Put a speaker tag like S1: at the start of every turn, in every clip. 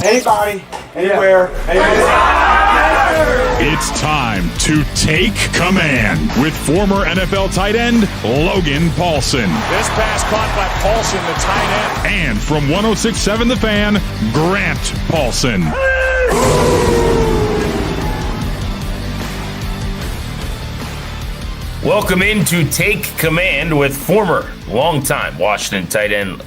S1: Anybody, anywhere,
S2: It's time to take command with former NFL tight end Logan Paulsen.
S3: This pass caught by Paulsen, the tight end.
S2: And from 106.7 The Fan, Grant Paulsen.
S4: Welcome into Take Command with former longtime Washington tight end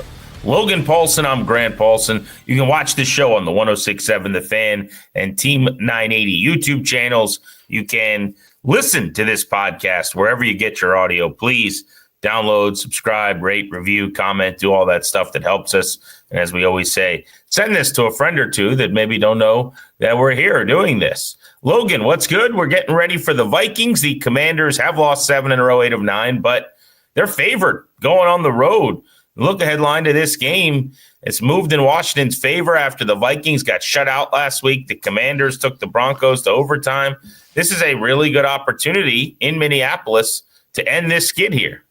S4: Logan Paulsen. I'm Grant Paulsen. You can watch the show on the 106.7 The Fan and Team 980 YouTube channels. You can listen to this podcast wherever you get your audio. Please download, subscribe, rate, review, comment, do all that stuff that helps us. And as we always say, send this to a friend or two that maybe don't know that we're here doing this. Logan, what's good? We're getting ready for the Vikings. The Commanders have lost 7 in a row, 8 of 9, but they're favored going on the road. Look ahead line to this game. It's moved in Washington's favor after the Vikings got shut out last week. The Commanders took the Broncos to overtime. This is a really good opportunity in Minneapolis to end this skid here.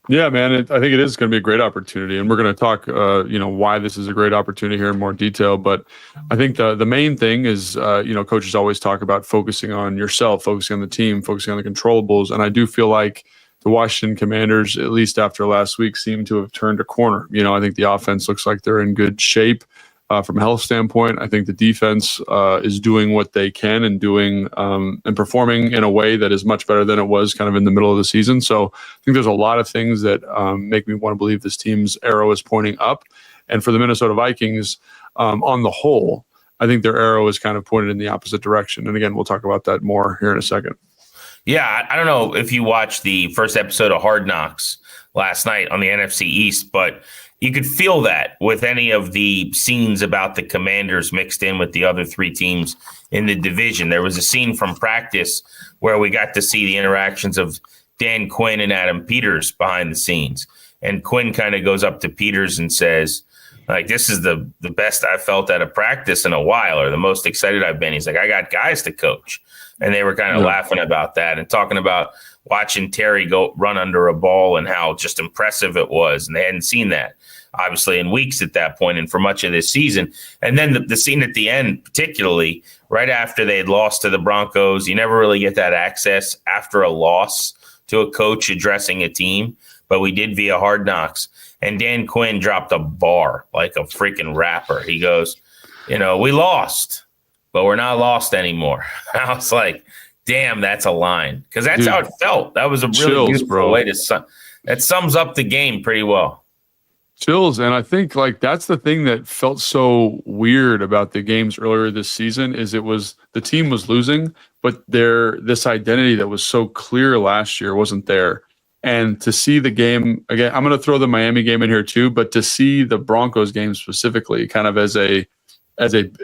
S5: Yeah, man, I think it is going to be a great opportunity, and we're going to talk, why this is a great opportunity here in more detail. But I think the main thing is, coaches always talk about focusing on yourself, focusing on the team, focusing on the controllables, and I do feel like the Washington Commanders, at least after last week, seem to have turned a corner. I think the offense looks like they're in good shape from a health standpoint. I think the defense is doing what they can and doing and performing in a way that is much better than it was kind of in the middle of the season. So I think there's a lot of things that make me want to believe this team's arrow is pointing up. And for the Minnesota Vikings, on the whole, I think their arrow is kind of pointed in the opposite direction. And again, we'll talk about that more here in a second.
S4: Yeah, I don't know if you watched the first episode of Hard Knocks last night on the NFC East, but you could feel that with any of the scenes about the Commanders mixed in with the other three teams in the division. There was a scene from practice where we got to see the interactions of Dan Quinn and Adam Peters behind the scenes. And Quinn kind of goes up to Peters and says, like, this is the best I've felt at a practice in a while, or the most excited I've been. He's like, I got guys to coach. And they were kind of laughing about that and talking about watching Terry go run under a ball and how just impressive it was. And they hadn't seen that, obviously, in weeks at that point and for much of this season. And then the scene at the end, particularly right after they had lost to the Broncos, you never really get that access after a loss to a coach addressing a team. But we did via Hard Knocks. And Dan Quinn dropped a bar like a freaking rapper. He goes, we lost, but we're not lost anymore. I was like, damn, that's a line. Because that's how it felt. That was a really beautiful way to that sums up the game pretty well.
S5: Chills. And I think that's the thing that felt so weird about the games earlier this season is it was the team was losing, but this identity that was so clear last year wasn't there. And to see the game again, I'm going to throw the Miami game in here too, but to see the Broncos game specifically kind of as a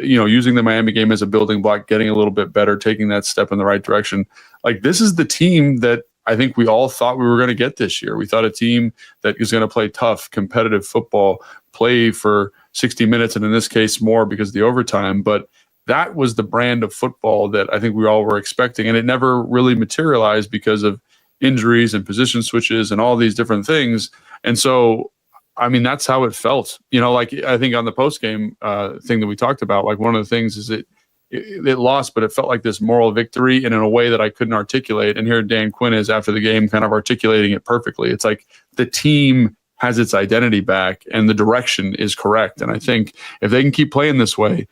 S5: using the Miami game as a building block, getting a little bit better, taking that step in the right direction. Like, this is the team that I think we all thought we were going to get this year. We thought a team that is going to play tough, competitive football, play for 60 minutes, and in this case more because of the overtime. But that was the brand of football that I think we all were expecting, and it never really materialized because of injuries and position switches and all these different things. And so, I mean, that's how it felt. I think on the post-game thing that we talked about, one of the things is it lost, but it felt like this moral victory and in a way that I couldn't articulate. And here Dan Quinn is after the game kind of articulating it perfectly. It's like the team has its identity back and the direction is correct. And I think if they can keep playing this way,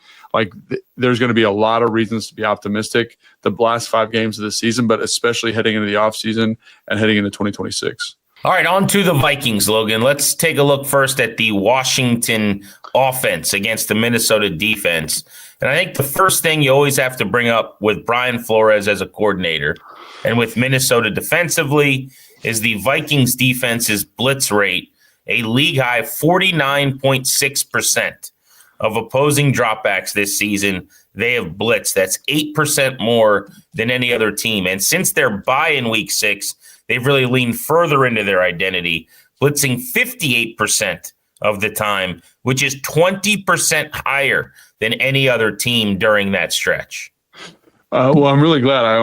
S5: there's going to be a lot of reasons to be optimistic the last 5 games of the season, but especially heading into the offseason and heading into 2026.
S4: All right, on to the Vikings, Logan. Let's take a look first at the Washington offense against the Minnesota defense. And I think the first thing you always have to bring up with Brian Flores as a coordinator and with Minnesota defensively is the Vikings defense's blitz rate, a league-high 49.6% of opposing dropbacks this season. They have blitzed. That's 8% more than any other team. And since their bye in week 6, they've really leaned further into their identity, blitzing 58% of the time, which is 20% higher than any other team during that stretch.
S5: Well, I'm really glad. I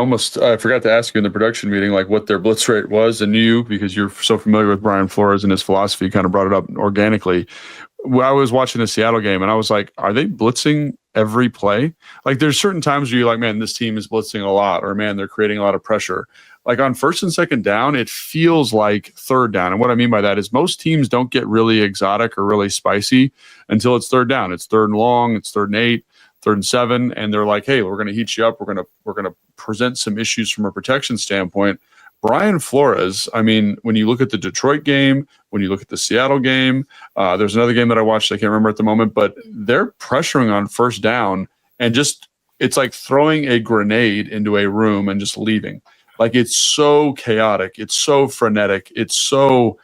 S5: forgot to ask you in the production meeting, what their blitz rate was, and you, because you're so familiar with Brian Flores and his philosophy, kind of brought it up organically. I was watching the Seattle game and I was like, are they blitzing every play? Like there's certain times where you're like, man, this team is blitzing a lot, or man, they're creating a lot of pressure. Like on first and second down, it feels like third down. And what I mean by that is most teams don't get really exotic or really spicy until it's third down. It's third and long, it's 3rd and 8, 3rd and 7, and they're like, hey, we're going to heat you up. We're going to present some issues from a protection standpoint. Brian Flores, I mean, when you look at the Detroit game, when you look at the Seattle game, there's another game that I watched, I can't remember at the moment, but they're pressuring on first down and just, it's like throwing a grenade into a room and just leaving. Like it's so chaotic, it's so frenetic, it's so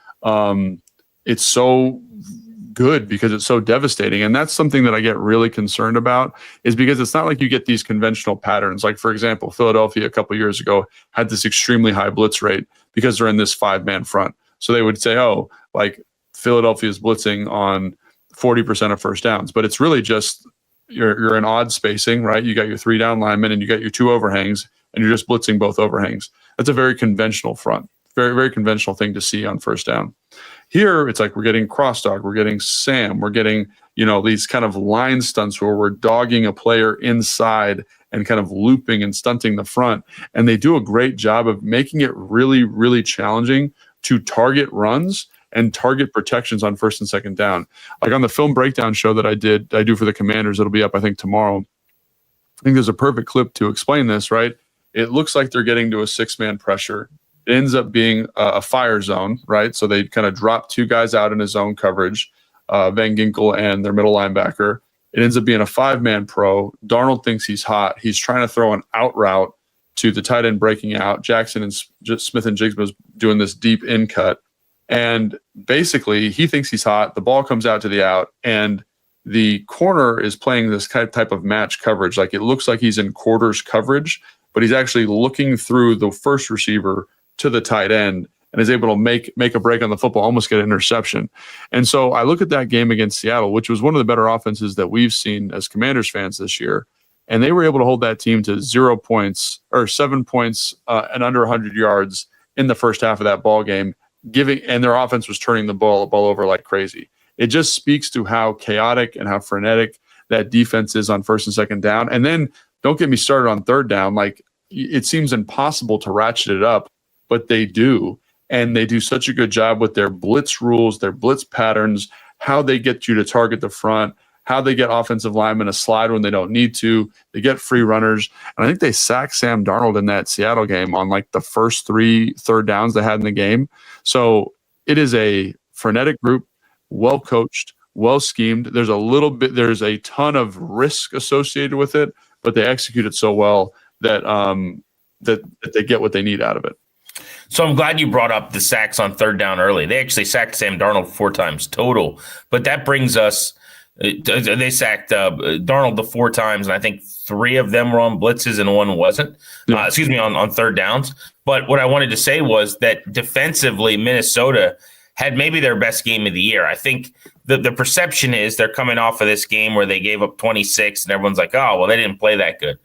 S5: good because it's so devastating. And that's something that I get really concerned about, is because it's not like you get these conventional patterns. Like, for example, Philadelphia a couple of years ago had this extremely high blitz rate because they're in this 5-man front. So they would say, oh, like Philadelphia is blitzing on 40% of first downs, but it's really just you're in odd spacing, right? You got your 3 down linemen and you got your 2 overhangs, and you're just blitzing both overhangs. That's a very conventional front, very, very conventional thing to see on first down. Here, it's like we're getting cross dog, we're getting Sam, we're getting, these kind of line stunts where we're dogging a player inside and kind of looping and stunting the front. And they do a great job of making it really, really challenging to target runs and target protections on first and second down. Like on the film breakdown show that I do for the Commanders, it'll be up, I think, tomorrow. I think there's a perfect clip to explain this, right? It looks like they're getting to a 6-man pressure. It ends up being a fire zone, right? So they kind of drop 2 guys out in a zone coverage, Van Ginkel and their middle linebacker. It ends up being a 5-man pro. Darnold thinks he's hot. He's trying to throw an out route to the tight end breaking out. Jackson and Smith and Jigsa's doing this deep in cut. And basically, he thinks he's hot. The ball comes out to the out, and the corner is playing this type of match coverage. Like it looks like he's in quarters coverage, but he's actually looking through the first receiver to the tight end and is able to make a break on the football, almost get an interception. And so I look at that game against Seattle, which was one of the better offenses that we've seen as Commanders fans this year. And they were able to hold that team to 0 points or 7 points and under 100 yards in the first half of that ball game, and their offense was turning the ball over like crazy. It just speaks to how chaotic and how frenetic that defense is on first and second down. And then don't get me started on third down. Like it seems impossible to ratchet it up, but they do. And they do such a good job with their blitz rules, their blitz patterns, how they get you to target the front, how they get offensive linemen to slide when they don't need to. They get free runners. And I think they sacked Sam Darnold in that Seattle game on like the first 3 third downs they had in the game. So it is a frenetic group, well coached, well schemed. There's a ton of risk associated with it, but they execute it so well that that they get what they need out of it.
S4: So I'm glad you brought up the sacks on third down early. They actually sacked Sam Darnold 4 times total, but that brings us. They sacked Darnold the 4 times, and I think 3 of them were on blitzes and 1 wasn't. On third downs. But what I wanted to say was that defensively, Minnesota had maybe their best game of the year. I think the perception is they're coming off of this game where they gave up 26, and everyone's like, oh, well, they didn't play that good.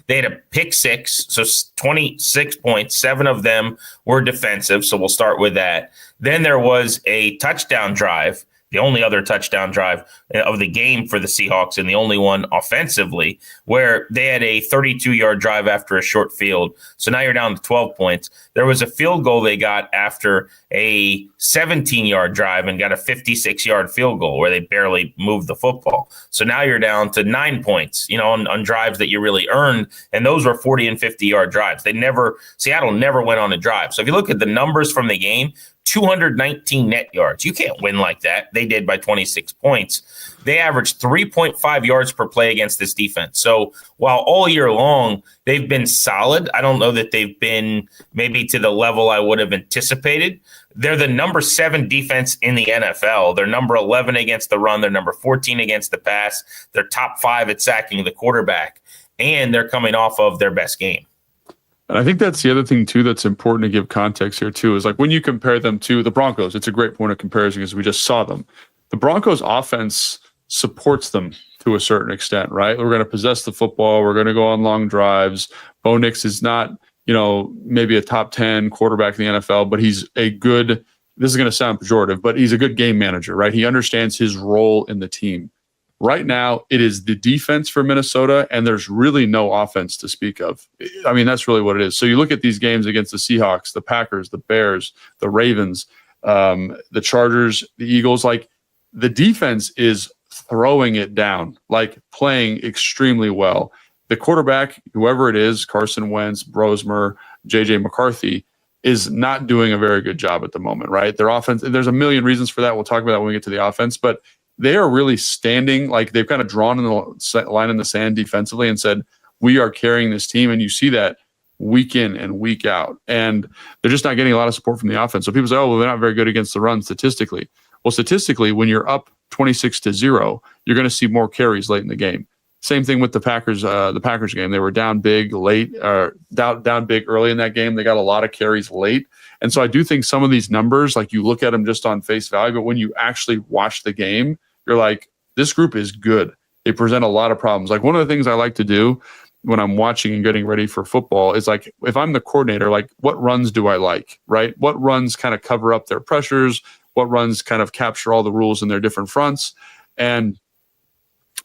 S4: They had a pick 6, so 26 points. 7 of them were defensive, so we'll start with that. Then there was a touchdown drive, the only other touchdown drive of the game for the Seahawks, and the only one offensively, where they had a 32-yard drive after a short field. So now you're down to 12 points. There was a field goal they got after a 17-yard drive and got a 56-yard field goal where they barely moved the football. So now you're down to 9 points, on drives that you really earned, and those were 40 and 50-yard drives. Seattle never went on a drive. So if you look at the numbers from the game, 219 net yards. You can't win like that. They did by 26 points. They averaged 3.5 yards per play against this defense. So while all year long they've been solid, I don't know that they've been maybe to the level I would have anticipated. They're the number 7 defense in the NFL. They're number 11 against the run. They're number 14 against the pass. They're top 5 at sacking the quarterback. And they're coming off of their best game.
S5: And I think that's the other thing, too, that's important to give context here, too, is like when you compare them to the Broncos, it's a great point of comparison because we just saw them. The Broncos offense supports them to a certain extent, right? We're going to possess the football. We're going to go on long drives. Bo Nix is not, maybe a top 10 quarterback in the NFL, but he's a good, this is going to sound pejorative, but he's a good game manager, right? He understands his role in the team. Right now, it is the defense for Minnesota, and there's really no offense to speak of. I mean, that's really what it is. So you look at these games against the Seahawks, the Packers, the Bears, the Ravens, the Chargers, the Eagles. Like, the defense is throwing it down, like playing extremely well. The quarterback, whoever it is, Carson Wentz, Brosmer, JJ McCarthy, is not doing a very good job at the moment, right? Their offense, there's a million reasons for that. We'll talk about that when we get to the offense, but they are really standing, like they've kind of drawn in the line in the sand defensively and said, we are carrying this team. And you see that week in and week out. And they're just not getting a lot of support from the offense. So people say, oh, well, they're not very good against the run statistically. Well, statistically, when you're up 26-0, you're going to see more carries late in the game. Same thing with the Packers game. They were down big late, down big early in that game. They got a lot of carries late. And so I do think some of these numbers, like you look at them just on face value, but when you actually watch the game, you're like, this group is good. They present a lot of problems. Like, one of the things I like to do when I'm watching and getting ready for football is, like, if I'm the coordinator, like, what runs do I like, right? What runs kind of cover up their pressures? What runs kind of capture all the rules in their different fronts? And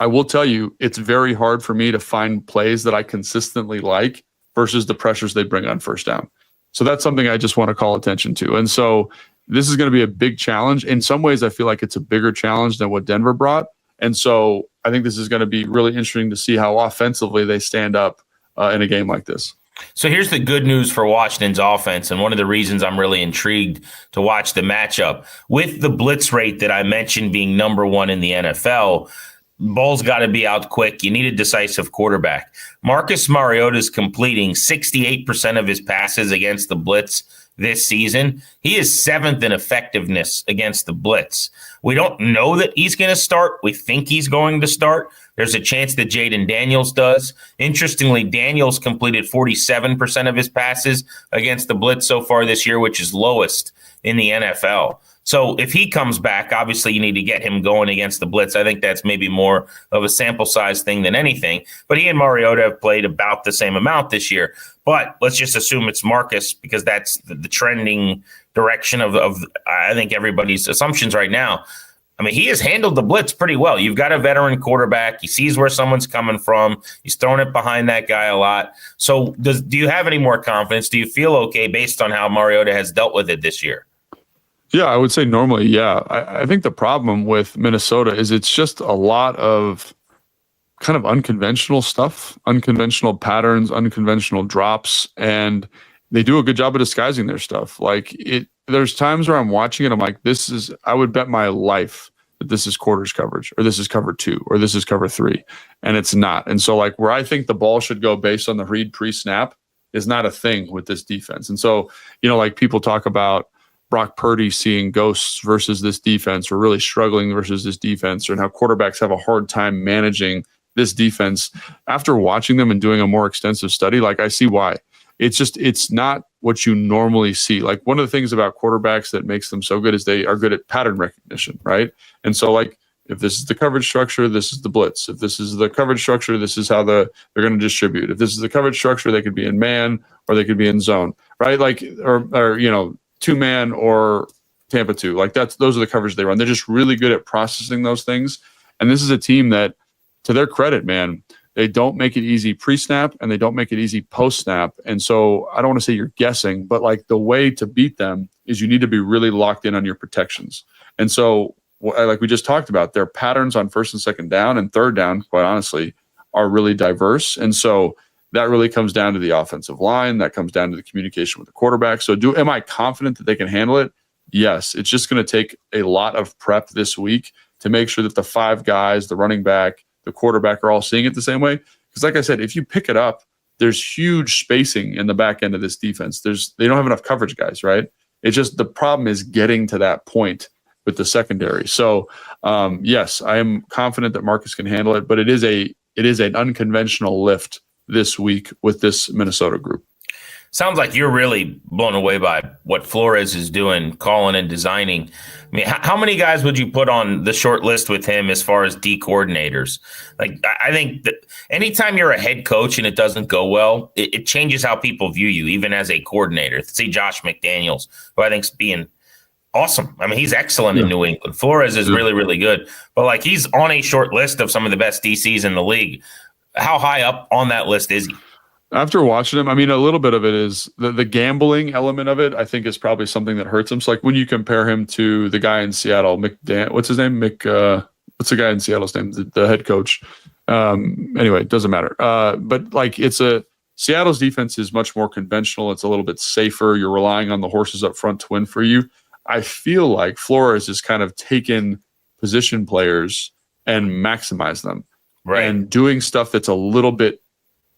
S5: I will tell you, it's very hard for me to find plays that I consistently like versus the pressures they bring on first down. So that's something I just want to call attention to. And so this is going to be a big challenge. In some ways, I feel like it's a bigger challenge than what Denver brought. And so I think this is going to be really interesting to see how offensively they stand up in a game like this.
S4: So here's the good news for Washington's offense, and one of the reasons I'm really intrigued to watch the matchup. With the blitz rate that I mentioned being number one in the NFL, ball's got to be out quick. You need a decisive quarterback. Marcus Mariota is completing 68% of his passes against the blitz this season. He is 7th in effectiveness against the blitz. We don't know that he's going to start. We think he's going to start. There's a chance that Jaden Daniels does. Interestingly, Daniels completed 47% of his passes against the blitz so far this year, which is lowest in the NFL. So if he comes back, obviously you need to get him going against the blitz. I think that's maybe more of a sample size thing than anything. But he and Mariota have played about the same amount this year. But let's just assume it's Marcus, because that's the trending direction of I think everybody's assumptions right now. I mean, he has handled the blitz pretty well. You've got a veteran quarterback. He sees where someone's coming from. He's throwing it behind that guy a lot. So do you have any more confidence? Do you feel okay based on how Mariota has dealt with it this year?
S5: Yeah, I would say normally, yeah. I think the problem with Minnesota is it's just a lot of kind of unconventional stuff, unconventional patterns, unconventional drops, and they do a good job of disguising their stuff. Like, there's times where I'm watching it, I'm like, I would bet my life that this is quarters coverage, or this is cover 2, or this is cover 3, and it's not. And so, like, where I think the ball should go based on the read pre-snap is not a thing with this defense. And so, like, people talk about Brock Purdy seeing ghosts versus this defense, or really struggling versus this defense, and how quarterbacks have a hard time managing this defense. After watching them and doing a more extensive study, like, I see why. It's not what you normally see. Like, one of the things about quarterbacks that makes them so good is they are good at pattern recognition, right? And so, like, if this is the coverage structure, this is the blitz. If this is the coverage structure, this is how they're going to distribute. If this is the coverage structure, they could be in man or they could be in zone, right? Like, or 2-man or Tampa 2. Like, those are the coverage they run. They're just really good at processing those things. And this is a team that, to their credit, man, they don't make it easy pre-snap and they don't make it easy post-snap. And so I don't want to say you're guessing, but, like, the way to beat them is you need to be really locked in on your protections. And so, like we just talked about, their patterns on first and second down and third down, quite honestly, are really diverse. And so that really comes down to the offensive line. That comes down to the communication with the quarterback. So am I confident that they can handle it? Yes. It's just going to take a lot of prep this week to make sure that the 5 guys, the running back, the quarterback, are all seeing it the same way. Because, like I said, if you pick it up, there's huge spacing in the back end of this defense. They don't have enough coverage guys, right? It's just the problem is getting to that point with the secondary. So, yes, I am confident that Marcus can handle it, but it is an unconventional lift this week with this Minnesota group.
S4: Sounds like you're really blown away by what Flores is doing, calling and designing. I mean, how many guys would you put on the short list with him as far as D coordinators? Like, I think that anytime you're a head coach and it doesn't go well, it changes how people view you, even as a coordinator. See Josh McDaniels, who I think's being awesome. I mean, he's excellent in New England. Flores is really, really good. But, like, he's on a short list of some of the best DCs in the league. How high up on that list is he?
S5: After watching him, I mean, a little bit of it is the gambling element of it, I think, is probably something that hurts him. So, like, when you compare him to the guy in Seattle, what's his name? What's the guy in Seattle's name? The head coach. Anyway, it doesn't matter. But, like, Seattle's defense is much more conventional. It's a little bit safer. You're relying on the horses up front to win for you. I feel like Flores has kind of taken position players and maximized them.
S4: Right.
S5: And doing stuff that's a little bit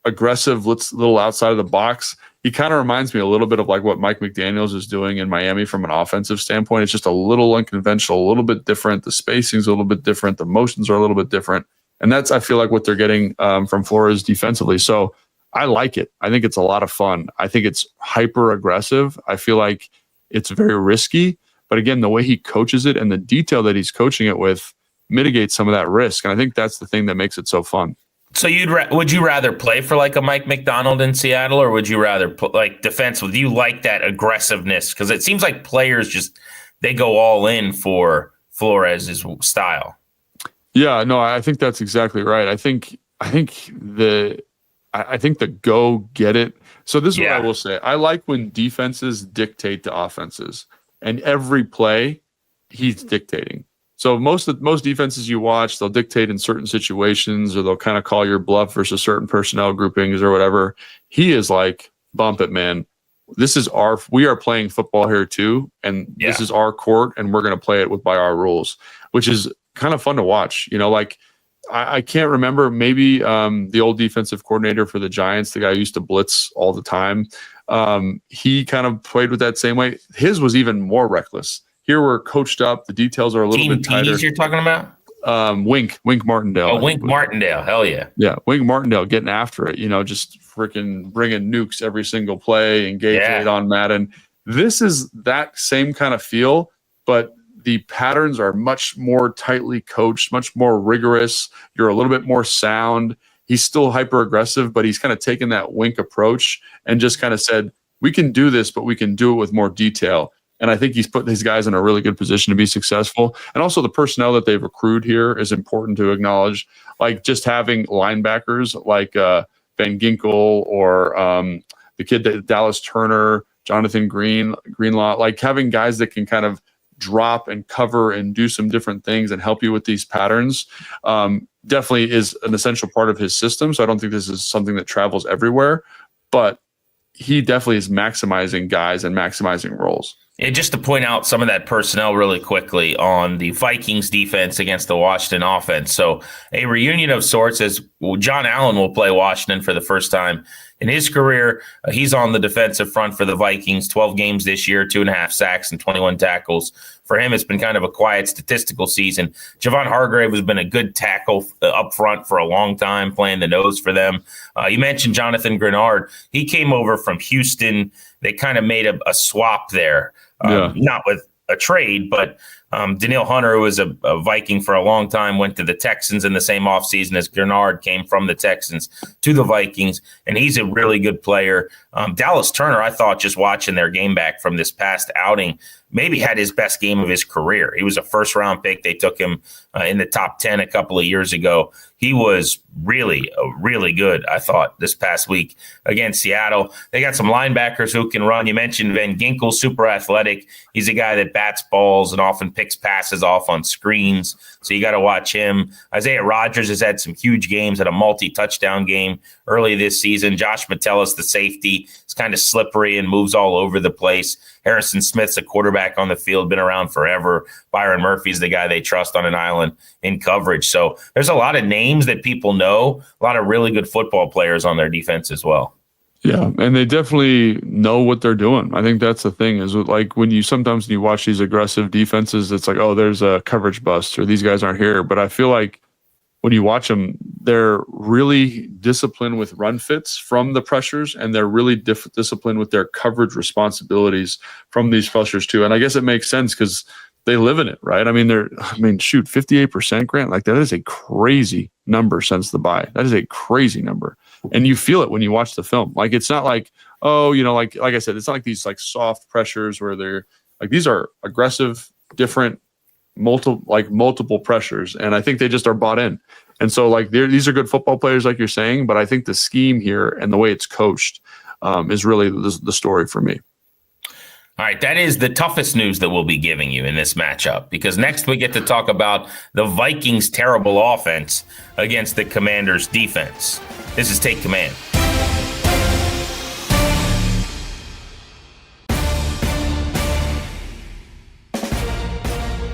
S5: aggressive, a little outside of the box. He kind of reminds me a little bit of like what Mike McDaniels is doing in Miami from an offensive standpoint. It's just a little unconventional, a little bit different. The spacing's a little bit different. The motions are a little bit different. And that's, I feel like, what they're getting from Flores defensively. So I like it. I think it's a lot of fun. I think it's hyper aggressive. I feel like it's very risky. But again, the way he coaches it and the detail that he's coaching it with mitigates some of that risk. And I think that's the thing that makes it so fun.
S4: So would you rather play for like a Mike McDonald in Seattle, or would you rather put like defensive? Do you like that aggressiveness? Because it seems like players they go all in for Flores' style.
S5: Yeah, no, I think that's exactly right. I think the go get it. So this is what I will say. I like when defenses dictate to offenses, and every play he's dictating. So most defenses you watch, they'll dictate in certain situations, or they'll kind of call your bluff versus certain personnel groupings or whatever. He is like, bump it, man. We are playing football here too, and this is our court, and we're going to play it by our rules, which is kind of fun to watch. You know, like I can't remember, maybe the old defensive coordinator for the Giants, the guy who used to blitz all the time. He kind of played with that same way. His was even more reckless. Here we're coached up. The details are a little bit tighter.
S4: You're talking about?
S5: Wink Martindale.
S4: Oh, Wink Martindale. Hell yeah.
S5: Yeah, Wink Martindale getting after it. You know, just freaking bringing nukes every single play, engage rate on Madden. This is that same kind of feel, but the patterns are much more tightly coached, much more rigorous. You're a little bit more sound. He's still hyper aggressive, but he's kind of taken that Wink approach and just kind of said, we can do this, but we can do it with more detail. And I think he's put these guys in a really good position to be successful. And also the personnel that they've accrued here is important to acknowledge. Like just having linebackers like Van Ginkel or the kid that Dallas Turner, Jonathan Greenlaw, like having guys that can kind of drop and cover and do some different things and help you with these patterns definitely is an essential part of his system. So I don't think this is something that travels everywhere, but he definitely is maximizing guys and maximizing roles.
S4: And just to point out some of that personnel really quickly on the Vikings defense against the Washington offense. So a reunion of sorts, as John Allen will play Washington for the first time in his career. He's on the defensive front for the Vikings, 12 games this year, 2.5 sacks and 21 tackles. For him, it's been kind of a quiet statistical season. Javon Hargrave has been a good tackle up front for a long time, playing the nose for them. You mentioned Jonathan Grenard. He came over from Houston. They kind of made a swap there. Not with a trade, but Daniil Hunter, who was a Viking for a long time, went to the Texans in the same offseason as Grenard came from the Texans to the Vikings, and he's a really good player. Dallas Turner, I thought, just watching their game back from this past outing, maybe had his best game of his career. He was a first-round pick. They took him in the top 10 a couple of years ago. He was really good, I thought, this past week against Seattle. They got some linebackers who can run. You mentioned Van Ginkel, super athletic. He's a guy that bats balls and often picks passes off on screens, so you got to watch him. Isaiah Rodgers has had some huge games, had a multi-touchdown game early this season. Josh Metellus, the safety, is kind of slippery and moves all over the place. Harrison Smith's a quarterback on the field, been around forever. Byron Murphy's the guy they trust on an island in coverage. So there's a lot of names that people know, a lot of really good football players on their defense as well.
S5: Yeah, and they definitely know what they're doing. I think that's the thing is like when you watch these aggressive defenses, it's like, oh, there's a coverage bust or these guys aren't here. But I feel like when you watch them, they're really disciplined with run fits from the pressures, and they're really disciplined with their coverage responsibilities from these pressures too. And I guess it makes sense because they live in it, right? I mean, 58%, Grant, like that is a crazy number since the bye. That is a crazy number. And you feel it when you watch the film. Like, it's not like, oh, like I said, it's not like these like soft pressures where they're Like these are aggressive, different, multiple pressures, and I think they just are bought in. And so like these are good football players, like you're saying, but I think the scheme here and the way it's coached is really the story for me.
S4: All right, that is the toughest news that we'll be giving you in this matchup, because next we get to talk about the Vikings' terrible offense against the Commanders' defense. This is Take Command.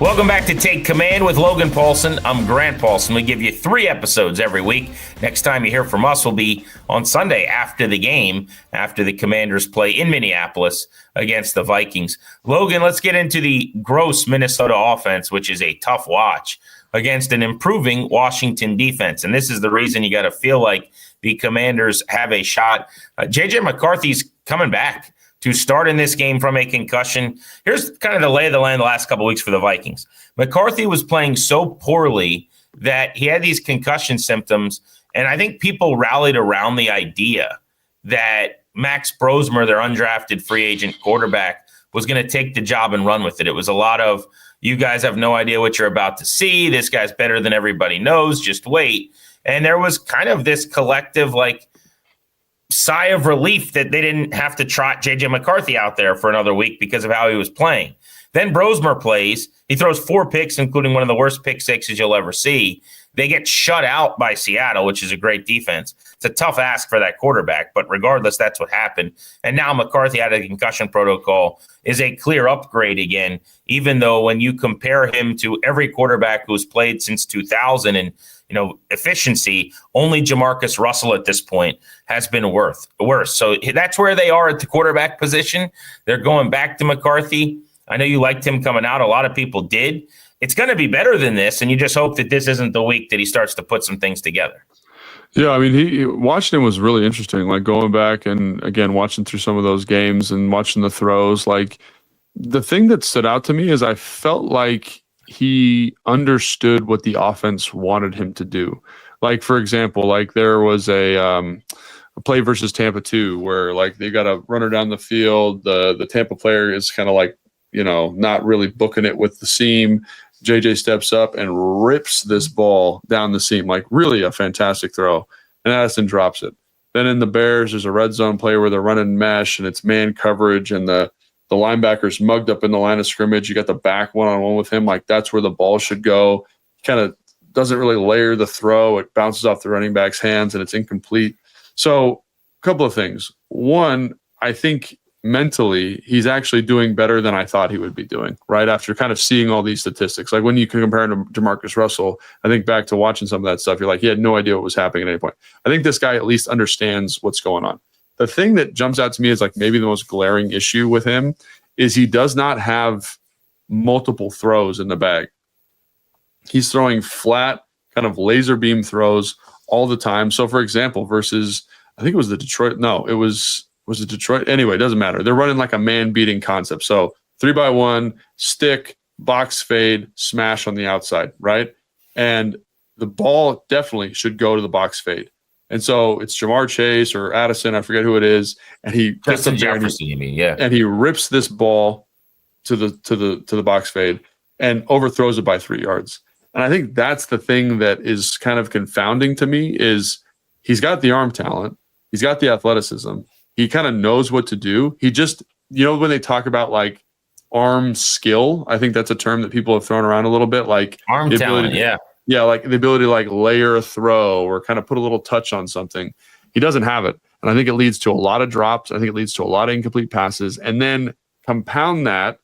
S4: Welcome back to Take Command with Logan Paulsen. I'm Grant Paulsen. We give you 3 episodes every week. Next time you hear from us will be on Sunday after the game, after the Commanders play in Minneapolis against the Vikings. Logan, let's get into the gross Minnesota offense, which is a tough watch, against an improving Washington defense. And this is the reason you got to feel like the Commanders have a shot. J.J. McCarthy's coming back to start in this game from a concussion. Here's kind of the lay of the land the last couple of weeks for the Vikings. McCarthy was playing so poorly that he had these concussion symptoms, and I think people rallied around the idea that Max Brosmer, their undrafted free agent quarterback, was going to take the job and run with it. It was a lot of, you guys have no idea what you're about to see. This guy's better than everybody knows. Just wait. And there was kind of this collective, like, sigh of relief that they didn't have to trot J.J. McCarthy out there for another week because of how he was playing. Then Brosmer plays. He throws 4 picks, including one of the worst pick sixes you'll ever see. They get shut out by Seattle, which is a great defense. It's a tough ask for that quarterback, but regardless, that's what happened. And now McCarthy out of the concussion protocol is a clear upgrade again, even though when you compare him to every quarterback who's played since 2000 and efficiency, only Jamarcus Russell at this point has been worse. So that's where they are at the quarterback position. They're going back to McCarthy. I know you liked him coming out. A lot of people did. It's going to be better than this, and you just hope that this isn't the week that he starts to put some things together.
S5: Yeah, I mean, Washington was really interesting. Like going back and again watching through some of those games and watching the throws. Like the thing that stood out to me is I felt like he understood what the offense wanted him to do. Like for example, like there was a play versus Tampa 2 where like they got a runner down the field. The Tampa player is kind of like not really booking it with the seam. JJ steps up and rips this ball down the seam, like really a fantastic throw. And Addison drops it. Then in the Bears, there's a red zone play where they're running mesh and it's man coverage and the linebacker's mugged up in the line of scrimmage. You got the back one-on-one with him. Like that's where the ball should go. Kind of doesn't really layer the throw. It bounces off the running back's hands and it's incomplete. So a couple of things. One, I think mentally, he's actually doing better than I thought he would be doing, right? After kind of seeing all these statistics. Like when you can compare him to Jamarcus Russell, I think back to watching some of that stuff, you're like, he had no idea what was happening at any point. I think this guy at least understands what's going on. The thing that jumps out to me is like maybe the most glaring issue with him is he does not have multiple throws in the bag. He's throwing flat, kind of laser beam throws all the time. So for example, versus, I think it was the Detroit, no, it was it Detroit? Anyway, it doesn't matter. They're running like a man-beating concept. So 3x1, stick, box fade, smash on the outside, right? And the ball definitely should go to the box fade. And so it's Jamar Chase or Addison, I forget who it is, and he gets up there and he rips this ball to the box fade and overthrows it by 3 yards. And I think that's the thing that is kind of confounding to me is he's got the arm talent, he's got the athleticism. He kind of knows what to do. He just, when they talk about like arm skill, I think that's a term that people have thrown around a little bit, like
S4: arm talent.
S5: Yeah. Like the ability to like layer a throw or kind of put a little touch on something. He doesn't have it. And I think it leads to a lot of drops. I think it leads to a lot of incomplete passes. And then compound that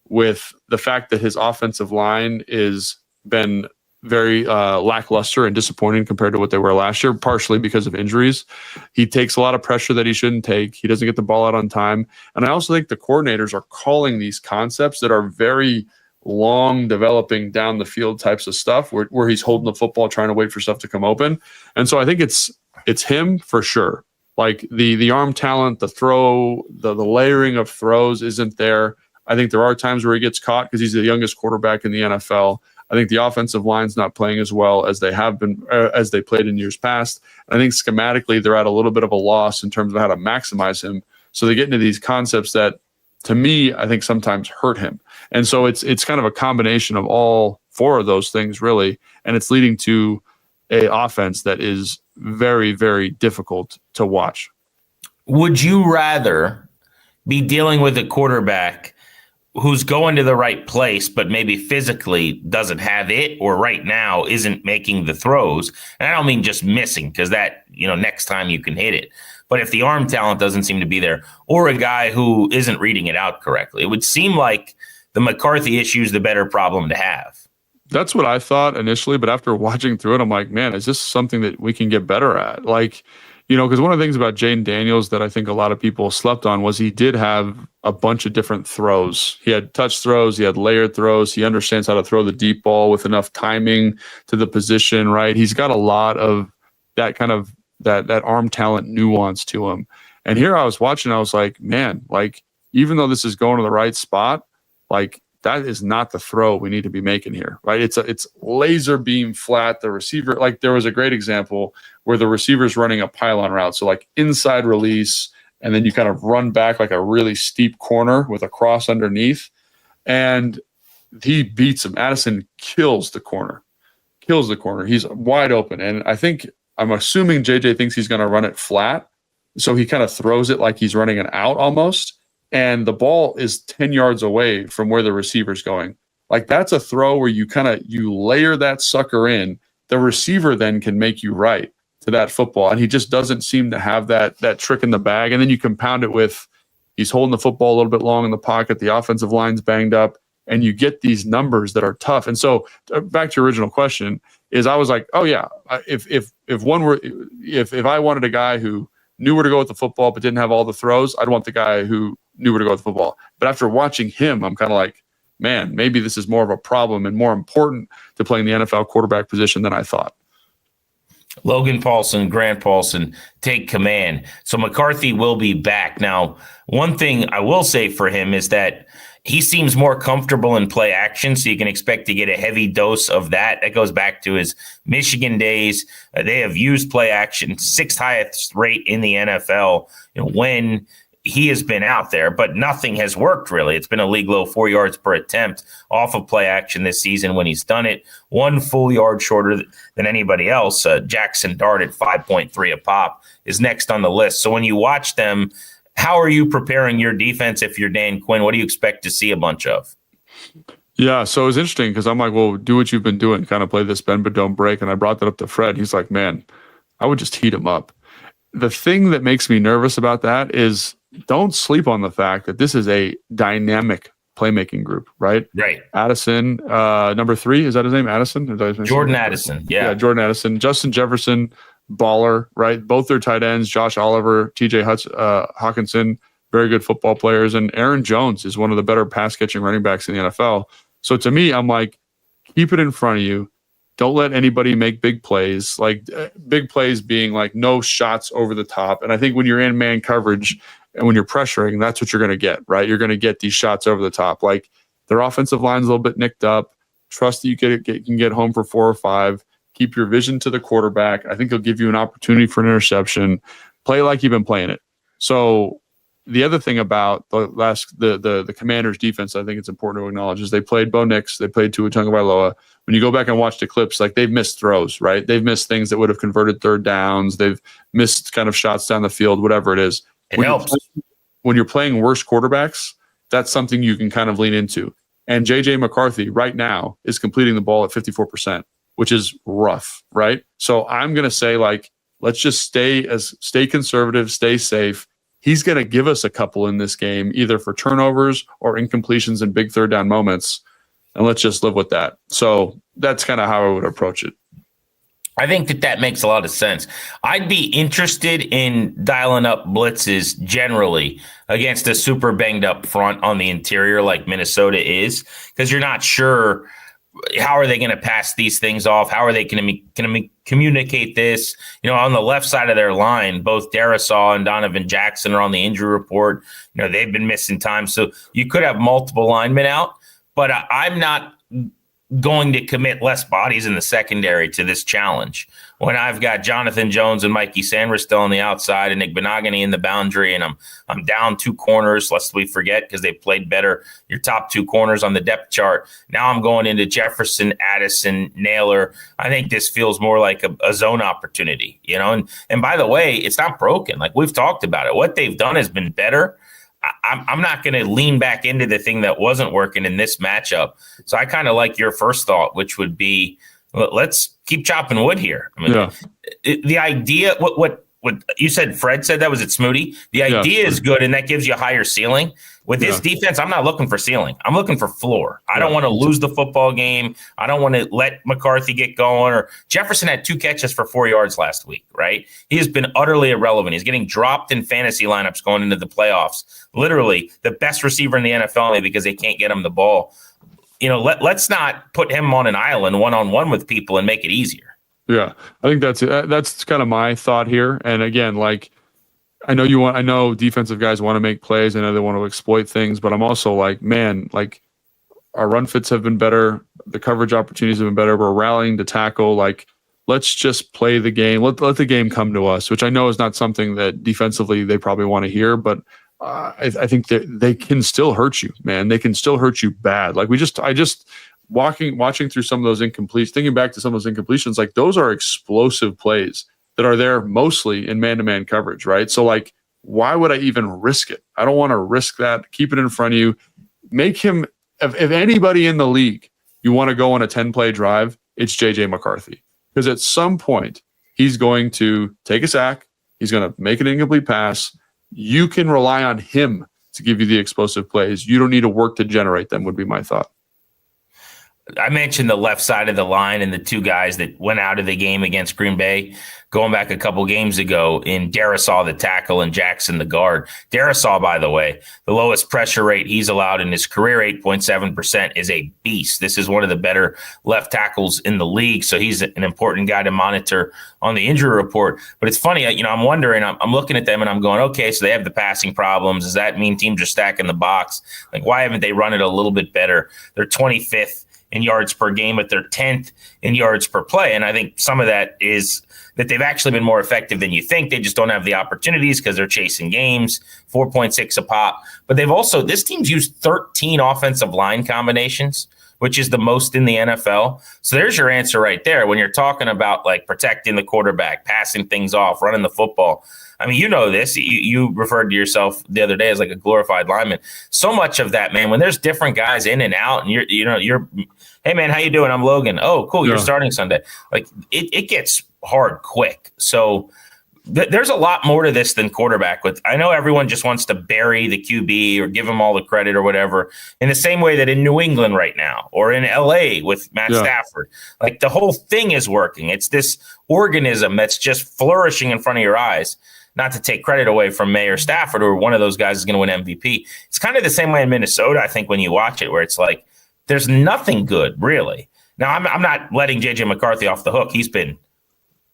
S5: with the fact that his offensive line is been very lackluster and disappointing compared to what they were last year, partially because of injuries. He takes a lot of pressure that he shouldn't take. He doesn't get the ball out on time. And I also think the coordinators are calling these concepts that are very long, developing down the field types of stuff where he's holding the football, trying to wait for stuff to come open. And so I think it's him for sure. Like the arm talent, the throw, the layering of throws isn't there. I think there are times where he gets caught because he's the youngest quarterback in the NFL. I think the offensive line's not playing as well as they have been, as they played in years past. And I think schematically they're at a little bit of a loss in terms of how to maximize him. So they get into these concepts that to me, I think sometimes hurt him. And so it's kind of a combination of all four of those things, really. And it's leading to a offense that is very, very difficult to watch.
S4: Would you rather be dealing with a quarterback who's going to the right place, but maybe physically doesn't have it, or right now isn't making the throws? And I don't mean just missing, because that, next time you can hit it. But if the arm talent doesn't seem to be there, or a guy who isn't reading it out correctly, it would seem like the McCarthy issue is the better problem to have.
S5: That's what I thought initially, but after watching through it, I'm like, man, is this something that we can get better at? Like, because one of the things about Jaden Daniels that I think a lot of people slept on was he did have a bunch of different throws. He had touch throws, he had layered throws. He understands how to throw the deep ball with enough timing to the position, right? He's got a lot of that kind of that arm talent nuance to him. And here I was watching, I was like, man, like, even though this is going to the right spot, like, that is not the throw we need to be making here, right? It's laser beam flat. The receiver, like, there was a great example where the receiver's running a pylon route. So like inside release, and then you kind of run back like a really steep corner with a cross underneath. And he beats him. Addison kills the corner. He's wide open. And I'm assuming JJ thinks he's going to run it flat. So he kind of throws it like he's running an out almost. And the ball is 10 yards away from where the receiver's going. Like, that's a throw where you layer that sucker in. The receiver then can make you right to that football. And he just doesn't seem to have that trick in the bag. And then you compound it with he's holding the football a little bit long in the pocket. The offensive line's banged up, and you get these numbers that are tough. And so back to your original question is, I was like, oh yeah, if I wanted a guy who knew where to go with the football but didn't have all the throws, I'd want the guy who knew where to go with the football. But after watching him, I'm kind of like, man, maybe this is more of a problem and more important to playing the NFL quarterback position than I thought.
S4: Logan Paulsen, Grant Paulsen, take command. So McCarthy will be back. Now, one thing I will say for him is that he seems more comfortable in play action, so you can expect to get a heavy dose of that. That goes back to his Michigan days. They have used play action, 6th highest rate in the NFL when he has been out there, but nothing has worked really. It's been a league low 4 yards per attempt off of play action this season when he's done it. 1 full yard shorter than anybody else. Jackson Dart at 5.3 a pop is next on the list. So when you watch them, how are you preparing your defense if you're Dan Quinn? What do you expect to see a bunch of?
S5: Yeah, so it was interesting because I'm like, well, do what you've been doing, kind of play this bend but don't break. And I brought that up to Fred. He's like, man, I would just heat him up. The thing that makes me nervous about that is, don't sleep on the fact that this is a dynamic playmaking group, right?
S4: Right.
S5: Addison, number 3, is that his name? Addison?
S4: Jordan Addison. Yeah,
S5: Jordan Addison. Justin Jefferson, baller, right? Both their tight ends, Josh Oliver, TJ Hawkinson, very good football players. And Aaron Jones is one of the better pass catching running backs in the NFL. So to me, I'm like, keep it in front of you. Don't let anybody make big plays, like big plays being like no shots over the top. And I think when you're in man coverage and when you're pressuring, that's what you're going to get, right? You're going to get these shots over the top. Like, their offensive line's a little bit nicked up. Trust that you can get home for 4 or 5. Keep your vision to the quarterback. I think he'll give you an opportunity for an interception. Play like you've been playing it. So the other thing about the Commanders defense, I think it's important to acknowledge, is they played Bo Nix, they played Tua Tagovailoa. When you go back and watch the clips, like, they've missed throws, right? They've missed things that would have converted third downs. They've missed kind of shots down the field, whatever it is.
S4: It helps.
S5: When you're playing worse quarterbacks, that's something you can kind of lean into. And JJ McCarthy right now is completing the ball at 54%, which is rough, right? So I'm going to say, like, let's just stay conservative, stay safe. He's going to give us a couple in this game, either for turnovers or incompletions and big third down moments. And let's just live with that. So that's kind of how I would approach it.
S4: I think that makes a lot of sense. I'd be interested in dialing up blitzes generally against a super banged up front on the interior like Minnesota is, because you're not sure how are they going to pass these things off? How are they going to communicate this? On the left side of their line, both Darisaw and Donovan Jackson are on the injury report. They've been missing time. So you could have multiple linemen out, but I'm not going to commit less bodies in the secondary to this challenge. when I've got Jonathan Jones and Mikey Sanders still on the outside and Nick Benogany in the boundary, and I'm down 2 corners, lest we forget, because they played better, your top 2 corners on the depth chart. Now I'm going into Jefferson, Addison, Naylor. I think this feels more like a zone opportunity, and by the way, it's not broken. Like we've talked about it. What they've done has been better. I'm not going to lean back into the thing that wasn't working in this matchup. So I kind of like your first thought, which would be, let's keep chopping wood here. I mean, the idea, what you said, Fred said that, was it Smoody? The idea is good, and that gives you a higher ceiling. With this defense, I'm not looking for ceiling. I'm looking for floor. I don't want to lose the football game. I don't want to let McCarthy get going. Or Jefferson had 2 catches for 4 yards last week, right? He has been utterly irrelevant. He's getting dropped in fantasy lineups going into the playoffs. Literally the best receiver in the NFL because they can't get him the ball. Let's not put him on an island one-on-one with people and make it easier.
S5: Yeah, I think that's kind of my thought here. And again, like, I know defensive guys want to make plays. I know they want to exploit things, but I'm also like, man, like our run fits have been better. The coverage opportunities have been better. We're rallying to tackle. Like, let's just play the game. Let the game come to us, which I know is not something that defensively they probably want to hear, but I think that they can still hurt you, man. They can still hurt you bad. Like watching through some of those incompletions, thinking back to some of those incompletions, like those are explosive plays that are there mostly in man-to-man coverage, right? So like, why would I even risk it? I don't want to risk that. Keep it in front of you. Make him, if anybody in the league, you want to go on a 10-play drive, it's JJ McCarthy. Because at some point, he's going to take a sack. He's going to make an incomplete pass. You can rely on him to give you the explosive plays. You don't need to work to generate them, would be my thought.
S4: I mentioned the left side of the line and the 2 guys that went out of the game against Green Bay going back a couple games ago in Darisaw, the tackle, and Jackson, the guard. Darisaw, by the way, the lowest pressure rate he's allowed in his career, 8.7%, is a beast. This is one of the better left tackles in the league, so he's an important guy to monitor on the injury report. But it's funny, I'm wondering, I'm looking at them and I'm going, okay, so they have the passing problems. Does that mean teams are stacking the box? Like, why haven't they run it a little bit better? They're 25th in yards per game, but they're 10th in yards per play. And I think some of that is that they've actually been more effective than you think. They just don't have the opportunities because they're chasing games, 4.6 a pop. But this team's used 13 offensive line combinations, which is the most in the NFL. So there's your answer right there. When you're talking about like protecting the quarterback, passing things off, running the football. I mean, you know this. You referred to yourself the other day as like a glorified lineman. So much of that, man, when there's different guys in and out and you're hey, man, how you doing? I'm Logan. Oh, cool. You're starting Sunday. Like it gets hard quick. So there's a lot more to this than quarterback. I know everyone just wants to bury the QB or give him all the credit or whatever, in the same way that in New England right now or in LA with Matt Stafford, like the whole thing is working. It's this organism that's just flourishing in front of your eyes. Not to take credit away from Mayor Stafford, or one of those guys is going to win MVP. It's kind of the same way in Minnesota, I think, when you watch it, where it's like there's nothing good, really. Now, I'm not letting J.J. McCarthy off the hook. He's been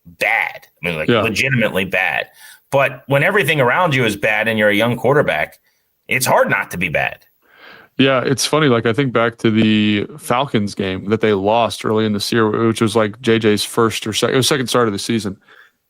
S4: bad. I mean, legitimately bad. But when everything around you is bad and you're a young quarterback, it's hard not to be bad.
S5: Yeah, it's funny. Like, I think back to the Falcons game that they lost early in this year, which was like JJ's first or second start of the season.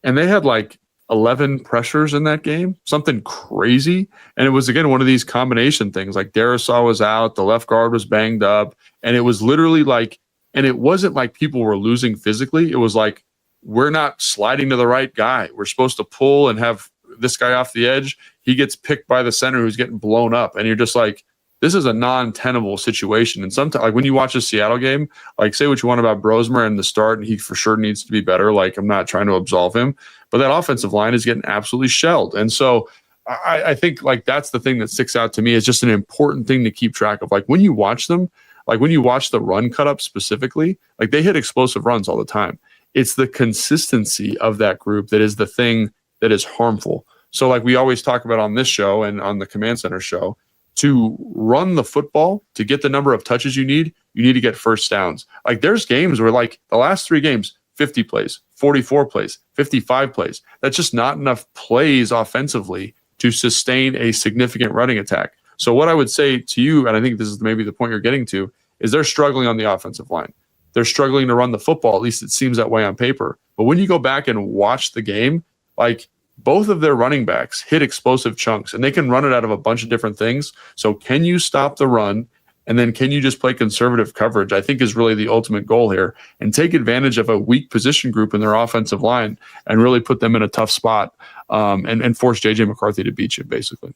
S5: And they had like 11 pressures in that game, something crazy. And it was, again, one of these combination things. Like Darisaw was out, the left guard was banged up. And it was literally like, and it wasn't like people were losing physically. It was like, we're not sliding to the right guy. We're supposed to pull and have this guy off the edge. He gets picked by the center who's getting blown up. And you're just like, this is a non-tenable situation. And sometimes, like when you watch a Seattle game, like say what you want about Brosmer in the start, and he for sure needs to be better. Like I'm not trying to absolve him, but that offensive line is getting absolutely shelled. And so I think like that's the thing that sticks out to me is just an important thing to keep track of. Like when you watch them, like when you watch the run cut up specifically, like they hit explosive runs all the time. It's the consistency of that group that is the thing that is harmful. So like we always talk about on this show and on the Command Center show, to run the football, to get the number of touches you need to get first downs. Like there's games where like the last 3 games, 50 plays, 44 plays, 55 plays. That's just not enough plays offensively to sustain a significant running attack. So what I would say to you, and I think this is maybe the point you're getting to, is they're struggling on the offensive line. They're struggling to run the football. At least it seems that way on paper. But when you go back and watch the game, like both of their running backs hit explosive chunks, and they can run it out of a bunch of different things. So can you stop the run? And then can you just play conservative coverage, I think is really the ultimate goal here, and take advantage of a weak position group in their offensive line and really put them in a tough spot and force J.J. McCarthy to beat you, basically.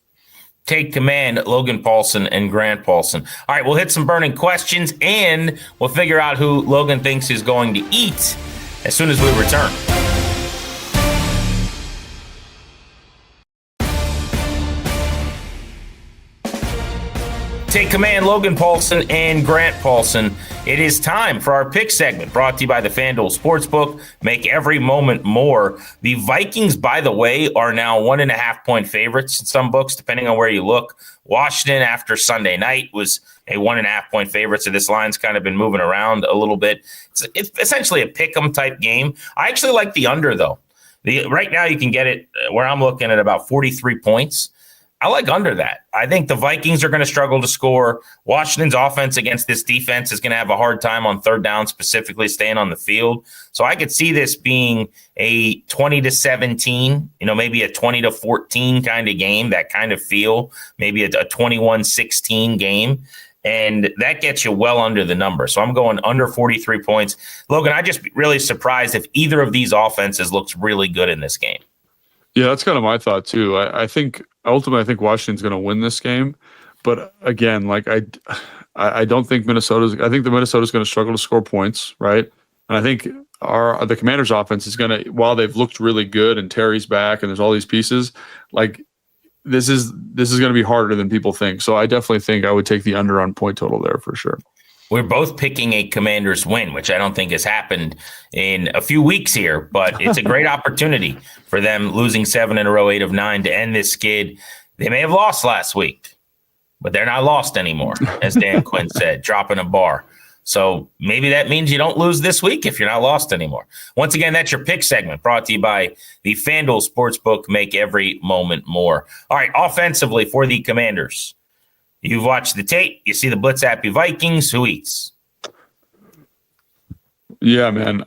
S4: Take command, Logan Paulsen and Grant Paulsen. All right, we'll hit some burning questions, and we'll figure out who Logan thinks is going to eat as soon as we return. Take command, Logan Paulsen and Grant Paulsen. It is time for our pick segment brought to you by the FanDuel Sportsbook. Make every moment more. The Vikings, by the way, are now 1.5-point favorites in some books, depending on where you look. Washington, after Sunday night, was a 1.5-point favorite, so this line's kind of been moving around a little bit. It's essentially a pick-em type game. I actually like the under, though. Right now, you can get it where I'm looking at about 43 points. I like under that. I think the Vikings are going to struggle to score. Washington's offense against this defense is going to have a hard time on third down, specifically staying on the field. So I could see this being a 20-17, maybe a 20-14 kind of game, that kind of feel, maybe a 21-16 game. And that gets you well under the number. So I'm going under 43 points. Logan, I'd just be really surprised if either of these offenses looks really good in this game.
S5: Yeah, that's kind of my thought too. I think ultimately, Washington's going to win this game, but again, like I don't think Minnesota's. I think the Minnesota's going to struggle to score points, right? And I think the Commanders' offense is going to, while they've looked really good and Terry's back and there's all these pieces, like this is going to be harder than people think. So I definitely think I would take the under on point total there for sure.
S4: We're both picking a Commanders win, which I don't think has happened in a few weeks here, but it's a great opportunity for them, losing 7 in a row, 8 of 9 to end this skid. They may have lost last week, but they're not lost anymore, as Dan Quinn said, dropping a bar. So maybe that means you don't lose this week if you're not lost anymore. Once again, that's your pick segment brought to you by the FanDuel Sportsbook. Make every moment more. All right, offensively for the Commanders. You've watched the tape. You see the blitz happy Vikings. Who eats?
S5: Yeah, man.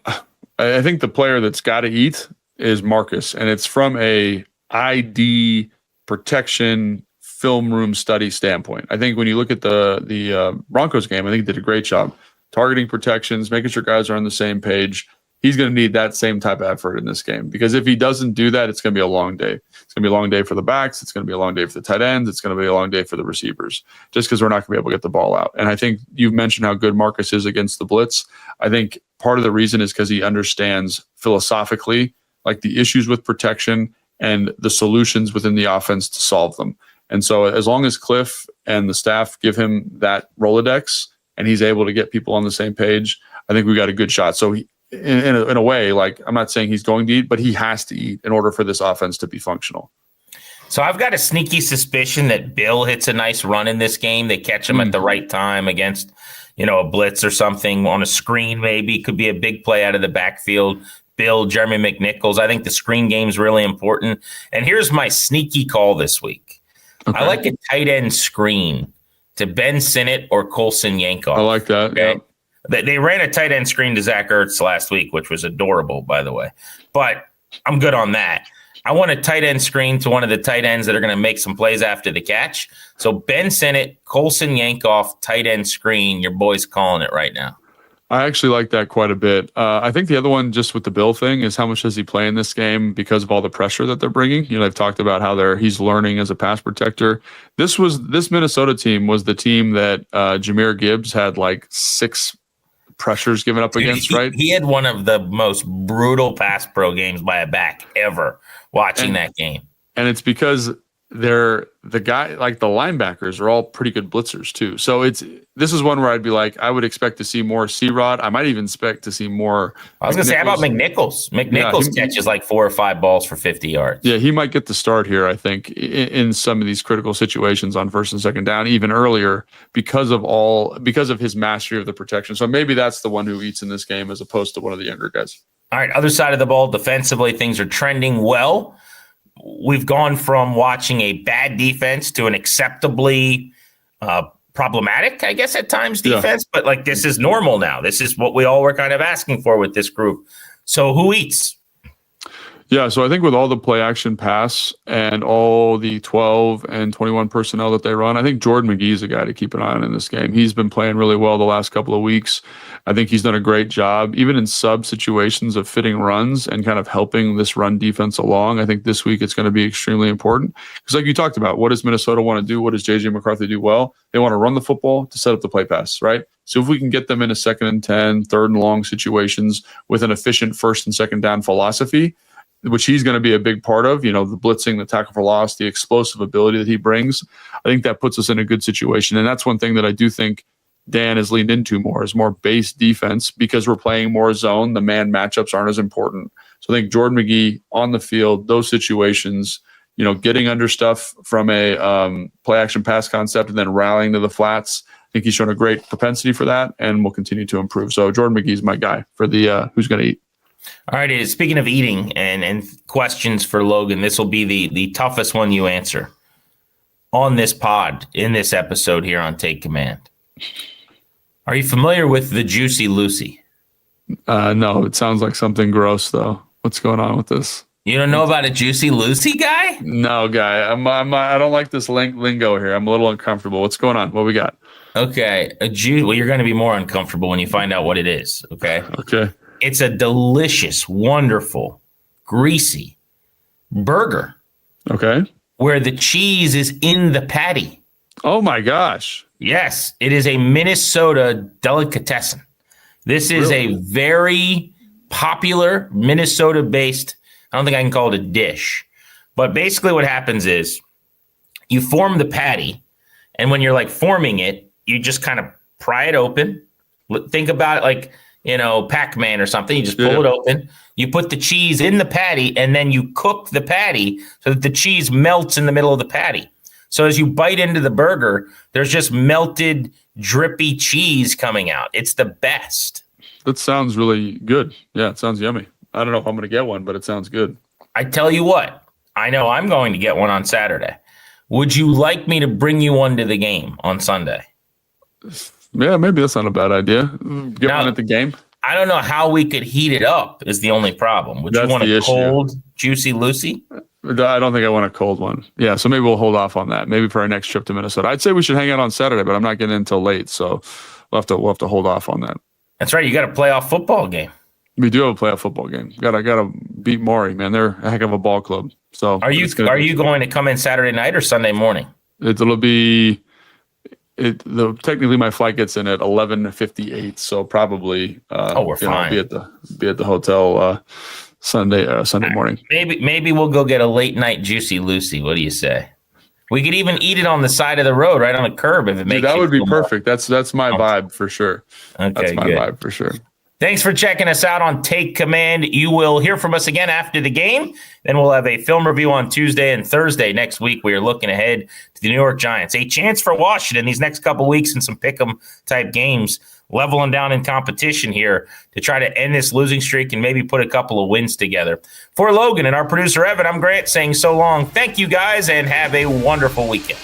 S5: I think the player that's got to eat is Marcus, and it's from a ID protection film room study standpoint. I think when you look at the Broncos game, I think he did a great job targeting protections, making sure guys are on the same page. He's going to need that same type of effort in this game, because if he doesn't do that, it's going to be a long day. It's going to be a long day for the backs. It's going to be a long day for the tight ends. It's going to be a long day for the receivers, just because we're not going to be able to get the ball out. And I think you've mentioned how good Marcus is against the blitz. I think part of the reason is because he understands philosophically, like the issues with protection and the solutions within the offense to solve them. And so as long as Cliff and the staff give him that Rolodex and he's able to get people on the same page, I think we got a good shot. So in a way, like, I'm not saying he's going to eat, but he has to eat in order for this offense to be functional.
S4: So I've got a sneaky suspicion that Bill hits a nice run in this game. They catch him at the right time against, a blitz or something on a screen, maybe. Could be a big play out of the backfield. Bill, Jeremy McNichols. I think the screen game is really important. And here's my sneaky call this week. Okay. I like a tight end screen to Ben Sinnott or Coulson Yankoff.
S5: I like that.
S4: Okay.
S5: Yeah.
S4: They ran a tight end screen to Zach Ertz last week, which was adorable, by the way. But I'm good on that. I want a tight end screen to one of the tight ends that are going to make some plays after the catch. So Ben Sinnott, Coulson Yankoff, tight end screen. Your boy's calling it right now.
S5: I actually like that quite a bit. I think the other one, just with the Bill thing, is how much does he play in this game because of all the pressure that they're bringing? They've talked about how he's learning as a pass protector. This Minnesota team was the team that Jahmyr Gibbs had like 6 pressures given up against, right?
S4: He had one of the most brutal pass pro games by a back ever watching that game. And
S5: it's because the linebackers are all pretty good blitzers too. So this is one where I'd be like, I would expect to see more C-Rod. I might even expect to see more.
S4: I was going to say, how about McNichols? McNichols catches like 4 or 5 balls for 50 yards.
S5: Yeah, he might get the start here, I think, in some of these critical situations on first and second down, even earlier, because of his mastery of the protection. So maybe that's the one who eats in this game as opposed to one of the younger guys.
S4: All right, other side of the ball, defensively, things are trending well. We've gone from watching a bad defense to an acceptably problematic, I guess, at times defense. Yeah. But this is normal now. This is what we all were kind of asking for with this group. So who eats?
S5: Yeah, so I think with all the play action pass and all the 12 and 21 personnel that they run, I think Jordan McGee is a guy to keep an eye on in this game. He's been playing really well the last couple of weeks. I think he's done a great job, even in sub situations of fitting runs and kind of helping this run defense along. I think this week it's going to be extremely important because like you talked about, what does Minnesota want to do? What does J.J. McCarthy do well? They want to run the football to set up the play pass, right? So if we can get them in a 2nd and 10, 3rd and long situations with an efficient 1st and 2nd down philosophy, which he's going to be a big part of, the blitzing, the tackle for loss, the explosive ability that he brings. I think that puts us in a good situation. And that's one thing that I do think Dan has leaned into more is more base defense because we're playing more zone. The man matchups aren't as important. So I think Jordan McGee on the field, those situations, getting under stuff from a play action pass concept and then rallying to the flats. I think he's shown a great propensity for that and will continue to improve. So Jordan McGee's my guy for the who's going to eat.
S4: All right. Speaking of eating and questions for Logan, this will be the toughest one you answer on this pod in this episode here on Take Command. Are you familiar with the Juicy Lucy?
S5: No, it sounds like something gross though. What's going on with this?
S4: You don't know about a Juicy Lucy, guy?
S5: No, guy. I don't like this lingo here. I'm a little uncomfortable. What's going on? What we got?
S4: Okay. Well, you're going to be more uncomfortable when you find out what it is. Okay.
S5: Okay.
S4: It's a delicious, wonderful, greasy burger.
S5: Okay.
S4: Where the cheese is in the patty.
S5: Oh my gosh.
S4: Yes, it is a Minnesota delicatessen. This is a very popular Minnesota-based, I don't think I can call it a dish, but basically what happens is you form the patty, and when you're like forming it, you just kind of pry it open. Think about it like, Pac-Man or something. You just pull it open. You put the cheese in the patty, and then you cook the patty so that the cheese melts in the middle of the patty. So as you bite into the burger, there's just melted, drippy cheese coming out. It's the best.
S5: That sounds really good. Yeah, it sounds yummy. I don't know if I'm going to get one, but it sounds good.
S4: I tell you what, I know I'm going to get one on Saturday. Would you like me to bring you one to the game on Sunday?
S5: Yeah, maybe that's not a bad idea. Get one at the game.
S4: I don't know how we could heat it up is the only problem. Would you want a cold, Juicy Lucy?
S5: I don't think I want a cold one. Yeah, so maybe we'll hold off on that. Maybe for our next trip to Minnesota. I'd say we should hang out on Saturday, but I'm not getting in until late, so we'll have to hold off on that.
S4: That's right. You got a playoff football game.
S5: We do have a playoff football game. Gotta beat Maury, man. They're a heck of a ball club. So
S4: are you going to come in Saturday night or Sunday morning?
S5: It'll be. Technically my flight gets in at 11:58, so probably
S4: we're fine.
S5: Be at the hotel Sunday morning.
S4: Maybe we'll go get a late night Juicy Lucy. What do you say? We could even eat it on the side of the road, right on the curb, if it makes.
S5: That would be perfect. That's my vibe for sure.
S4: Okay,
S5: that's my vibe for sure.
S4: Thanks for checking us out on Take Command. You will hear from us again after the game. Then we'll have a film review on Tuesday and Thursday next week. We are looking ahead to the New York Giants. A chance for Washington these next couple weeks in some pick'em type games, leveling down in competition here to try to end this losing streak and maybe put a couple of wins together. For Logan and our producer Evan, I'm Grant saying so long. Thank you guys and have a wonderful weekend.